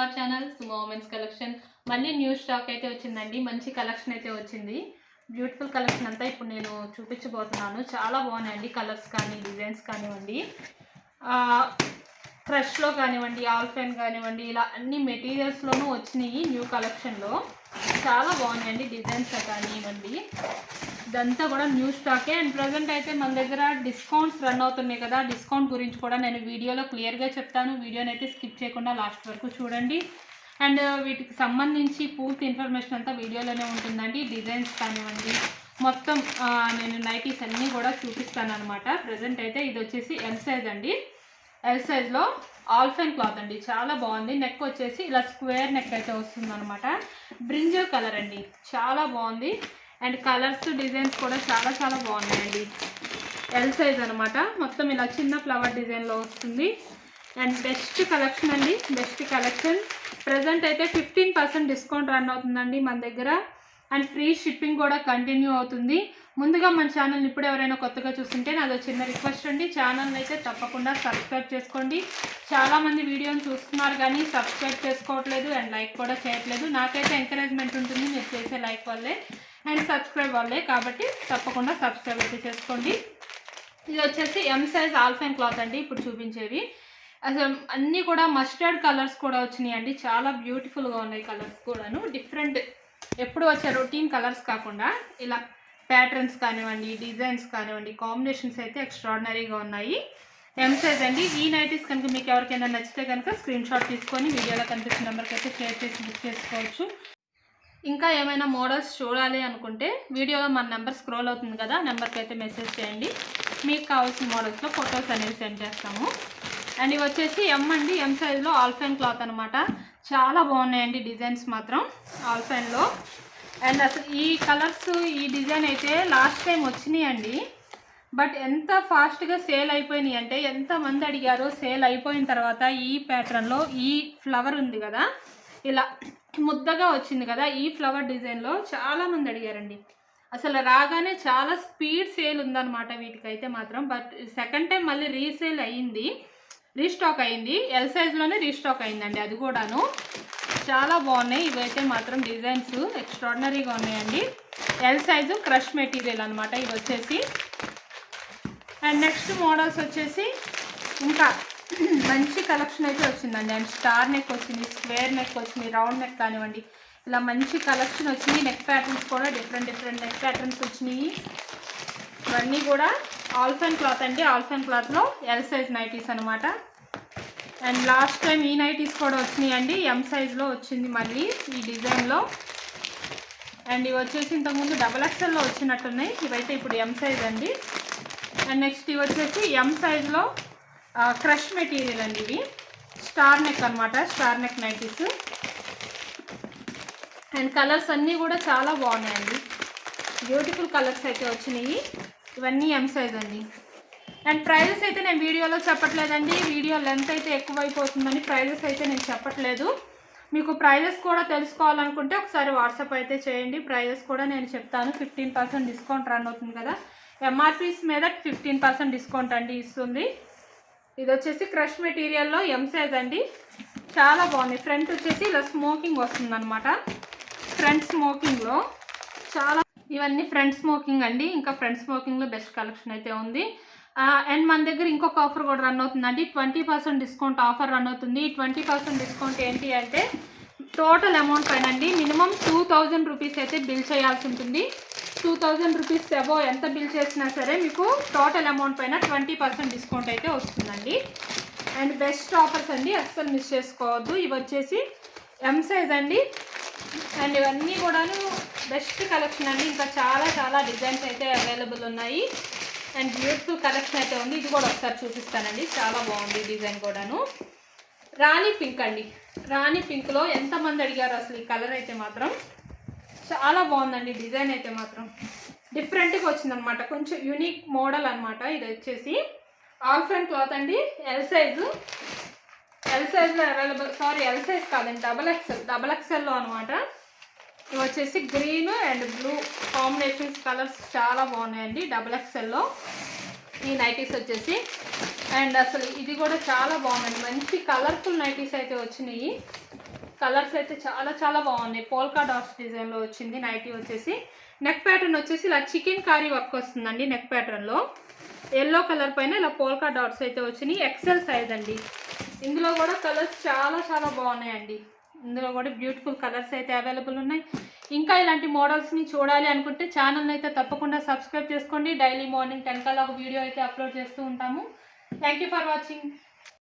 Our channel Sumo women's collection. మళ్ళీ new stock అయితే వచ్చిందండి. మంచి కలెక్షన్ అయితే వచ్చింది. బ్యూటిఫుల్ కలెక్షన్ అంతా ఇప్పుడు నేను చూపించబోతున్నాను. చాలా బాగున్నాయండి. కలర్స్ కానీ డిజైన్స్ కానివ్వండి, క్రష్లో కానివ్వండి, ఆల్ఫైన్ కానివ్వండి, ఇలా అన్ని మెటీరియల్స్లోనూ వచ్చినాయి న్యూ కలెక్షన్లో. చాలా బాగున్నాయండి డిజైన్స్ కానివ్వండి. ఇదంతా కూడా న్యూ స్టాకే. అండ్ ప్రజెంట్ అయితే మన దగ్గర డిస్కౌంట్స్ రన్ అవుతున్నాయి కదా, డిస్కౌంట్ గురించి కూడా నేను వీడియోలో క్లియర్గా చెప్తాను. వీడియోని అయితే స్కిప్ చేయకుండా లాస్ట్ వరకు చూడండి. అండ్ వీటికి సంబంధించి పూర్తి ఇన్ఫర్మేషన్ అంతా వీడియోలోనే ఉంటుందండి. డిజైన్స్ కానివ్వండి, మొత్తం నేను నైటీస్ అన్నీ కూడా చూపిస్తాను అనమాట. ప్రజెంట్ అయితే ఇది వచ్చేసి ఎల్ సైజ్ అండి. ఎల్ సైజ్లో ఆల్ఫైన్ క్లాత్ అండి. చాలా బాగుంది. నెక్ వచ్చేసి ఇలా స్క్వేర్ నెక్ అయితే వస్తుంది అనమాట. బ్రింజల్ కలర్ అండి, చాలా బాగుంది. అండ్ కలర్స్ డిజైన్స్ కూడా చాలా చాలా బాగున్నాయండి. ఎల్ సైజ్ అనమాట. మొత్తం ఇలా చిన్న ఫ్లవర్ డిజైన్లో వస్తుంది. అండ్ బెస్ట్ కలెక్షన్ అండి, బెస్ట్ కలెక్షన్. ప్రజెంట్ అయితే 15% డిస్కౌంట్ రన్ అవుతుందండి మన దగ్గర. అండ్ ఫ్రీ షిప్పింగ్ కూడా కంటిన్యూ అవుతుంది. ముందుగా మన ఛానల్ని ఇప్పుడు ఎవరైనా కొత్తగా చూస్తుంటే నాదో చిన్న రిక్వెస్ట్ అండి, ఛానల్ని అయితే తప్పకుండా సబ్స్క్రైబ్ చేసుకోండి. చాలామంది వీడియోని చూస్తున్నారు కానీ సబ్స్క్రైబ్ చేసుకోవట్లేదు అండ్ లైక్ కూడా చేయట్లేదు. నాకైతే ఎంకరేజ్మెంట్ ఉంటుంది మీరు చేసే లైక్ వల్లే అండ్ సబ్స్క్రైబ్ వల్లే, కాబట్టి తప్పకుండా సబ్స్క్రైబ్ అయితే చేసుకోండి. ఇది వచ్చేసి ఎం సైజ్ ఆల్ఫైన్ క్లాత్ అండి. ఇప్పుడు చూపించేవి అసలు అన్నీ కూడా మస్టర్డ్ కలర్స్ కూడా వచ్చినాయి అండి. చాలా బ్యూటిఫుల్గా ఉన్నాయి కలర్స్ కూడాను. డిఫరెంట్ ఎప్పుడు వచ్చే రొటీన్ కలర్స్ కాకుండా ఇలా ప్యాటర్న్స్ కానివ్వండి, డిజైన్స్ కానివ్వండి, కాంబినేషన్స్ అయితే ఎక్స్ట్రాడినరీగా ఉన్నాయి. ఎం సైజ్ అండి. ఈ నైటీస్ కనుక మీకు ఎవరికైనా నచ్చితే కనుక స్క్రీన్ షాట్ తీసుకొని వీడియోలో కనిపిస్తున్న నెంబర్కి అయితే షేర్ చేసి బుక్ చేసుకోవచ్చు. ఇంకా ఏమైనా మోడల్స్ చూడాలి అనుకుంటే వీడియోలో మన నెంబర్ స్క్రోల్ అవుతుంది కదా, నెంబర్కి అయితే మెసేజ్ చేయండి. మీకు కావాల్సిన మోడల్స్లో ఫొటోస్ అనేవి సెండ్ చేస్తాము. అండ్ ఇవి వచ్చేసి ఎం అండి. ఎం సైజ్లో ఆల్ఫైన్ క్లాత్ అనమాట. చాలా బాగున్నాయండి డిజైన్స్ మాత్రం ఆల్ఫైన్లో. అండ్ అసలు ఈ కలర్స్, ఈ డిజైన్ అయితే లాస్ట్ టైం వచ్చినాయండి. బట్ ఎంత ఫాస్ట్గా సేల్ అయిపోయినాయి అంటే, ఎంతమంది అడిగారో. సేల్ అయిపోయిన తర్వాత ఈ ప్యాటర్న్లో ఈ ఫ్లవర్ ఉంది కదా, ఇలా ముద్దగా వచ్చింది కదా, ఈ ఫ్లవర్ డిజైన్లో చాలామంది అడిగారండి. అసలు రాగానే చాలా స్పీడ్ సేల్ ఉందన్నమాట వీటికైతే మాత్రం. బట్ సెకండ్ టైం మళ్ళీ రీసేల్ అయ్యింది, రీస్టాక్ అయింది. ఎల్ సైజ్లోనే రీస్టాక్ అయిందండి అది కూడాను. చాలా బాగున్నాయి ఇవైతే మాత్రం. డిజైన్స్ ఎక్స్ట్రాడినరీగా ఉన్నాయండి. ఎల్ సైజు క్రష్ మెటీరియల్ అనమాట ఇవి వచ్చేసి. అండ్ నెక్స్ట్ మోడల్స్ వచ్చేసి ఇంకా మంచి కలెక్షన్ అయితే వచ్చిందండి. అండ్ స్టార్ నెక్ వచ్చింది, స్క్వేర్ నెక్ వచ్చింది, రౌండ్ నెక్ కానివ్వండి, ఇలా మంచి కలెక్షన్ వచ్చింది. నెక్ ప్యాటర్న్స్ కూడా డిఫరెంట్ నెక్ ప్యాటర్న్స్ వచ్చినాయి. ఇవన్నీ కూడా ఆల్ఫైన్ క్లాత్ అండి. ఆల్ఫైన్ క్లాత్లో ఎల్ సైజ్ నైటీస్ అనమాట. అండ్ లాస్ట్ టైం ఈ నైటీస్ కూడా వచ్చినాయి అండి. ఎం సైజ్లో వచ్చింది మళ్ళీ ఈ డిజైన్లో. అండ్ ఇవి వచ్చేసి ఇంతకుముందు XXL వచ్చినట్టున్నాయి. ఇవైతే ఇప్పుడు ఎం సైజ్ అండి. అండ్ నెక్స్ట్ ఇవి వచ్చేసి ఎం సైజ్లో క్రష్ మెటీరియల్ అండి. ఇవి స్టార్ నెక్ అనమాట, star neck nighties. And colours అన్నీ కూడా చాలా బాగున్నాయండి. బ్యూటిఫుల్ కలర్స్ అయితే వచ్చినాయి. ఇవన్నీ ఎం సైజ్ అండి. అండ్ ప్రైజెస్ అయితే నేను వీడియోలో చెప్పట్లేదండి. వీడియో లెంత్ అయితే ఎక్కువైపోతుందని ప్రైజెస్ అయితే నేను చెప్పట్లేదు. మీకు ప్రైజెస్ కూడా తెలుసుకోవాలనుకుంటే ఒకసారి వాట్సాప్ అయితే చేయండి. ప్రైజెస్ కూడా నేను చెప్తాను. 15% డిస్కౌంట్ రన్ అవుతుంది కదా, ఎంఆర్పీస్ మీద 15% డిస్కౌంట్ అండి ఇస్తుంది. ఇది వచ్చేసి క్రష్ మెటీరియల్లో ఎం సైజ్ అండి. చాలా బాగుంది. ఫ్రంట్ వచ్చేసి ఇలా స్మోకింగ్ వస్తుందన్నమాట. ఫ్రంట్ స్మోకింగ్లో చాలా, ఇవన్నీ ఫ్రంట్ స్మోకింగ్ అండి. ఇంకా ఫ్రంట్ స్మోకింగ్లో బెస్ట్ కలెక్షన్ అయితే ఉంది. అండ్ మన దగ్గర ఇంకొక ఆఫర్ కూడా రన్ అవుతుందండి. 20% డిస్కౌంట్ ఆఫర్ రన్ అవుతుంది. 20% డిస్కౌంట్ ఏంటి అంటే టోటల్ అమౌంట్ పైన అండి మినిమం 2000 రూపీస్ అయితే బిల్ చేయాల్సి ఉంటుంది. 2000 రూపీస్ అబో ఎంత బిల్ చేసినా సరే మీకు టోటల్ అమౌంట్ పైన 20% డిస్కౌంట్ అయితే వస్తుందండి. అండ్ బెస్ట్ ఆఫర్స్ అండి, అస్సలు మిస్ చేసుకోవద్దు. ఇవి వచ్చేసి ఎం సైజ్ అండి. అండ్ ఇవన్నీ కూడాను బెస్ట్ కలెక్షన్ అండి. ఇంకా చాలా చాలా డిజైన్స్ అయితే అవైలబుల్ ఉన్నాయి. అండ్ బ్యూటిఫుల్ కలెక్షన్ అయితే ఉంది. ఇది కూడా ఒకసారి చూపిస్తానండి. చాలా బాగుంది డిజైన్ కూడాను. రాణి పింక్ అండి. రాణి పింక్లో ఎంతమంది అడిగారు అసలు. ఈ కలర్ అయితే మాత్రం చాలా బాగుందండి. డిజైన్ అయితే మాత్రం డిఫరెంట్గా వచ్చిందనమాట. కొంచెం యూనిక్ మోడల్ అనమాట. ఇది వచ్చేసి ఆల్ఫైన్ క్లాత్ అండి. ఎల్ సైజు, ఎల్ సైజ్లో అవైలబుల్, సారీ ఎల్ సైజ్ కాదండి, XXLలో అనమాట. ఇవి వచ్చేసి green and blue combinations colours చాలా బాగున్నాయండి. XXLలో ఈ నైటీస్ వచ్చేసి. అండ్ అసలు ఇది కూడా చాలా బాగుందండి. మంచి కలర్ఫుల్ నైటీస్ అయితే వచ్చినాయి. కలర్స్ అయితే చాలా చాలా బాగున్నాయి. పోల్కా డాట్స్ డిజైన్లో వచ్చింది. నైటీ వచ్చేసి నెక్ ప్యాటర్న్ వచ్చేసి ఇలా చికెన్ కారీ వర్క్ వస్తుందండి. నెక్ ప్యాటర్న్లో ఎల్లో కలర్ పైన ఇలా పోల్కా డాట్స్ అయితే వచ్చినాయి. ఎక్సెల్ సైజ్ అండి. ఇందులో కూడా కలర్స్ చాలా చాలా బాగున్నాయండి. ఇందులో కూడా బ్యూటిఫుల్ కలర్స్ అయితే అవైలబుల్ ఉన్నాయి. ఇంకా ఇలాంటి మోడల్స్ని చూడాలి అనుకుంటే ఛానల్ని అయితే తప్పకుండా సబ్స్క్రైబ్ చేసుకోండి. డైలీ మార్నింగ్ 10 కల్లా ఒక వీడియో అయితే అప్లోడ్ చేస్తూ ఉంటాము. Thank you for watching.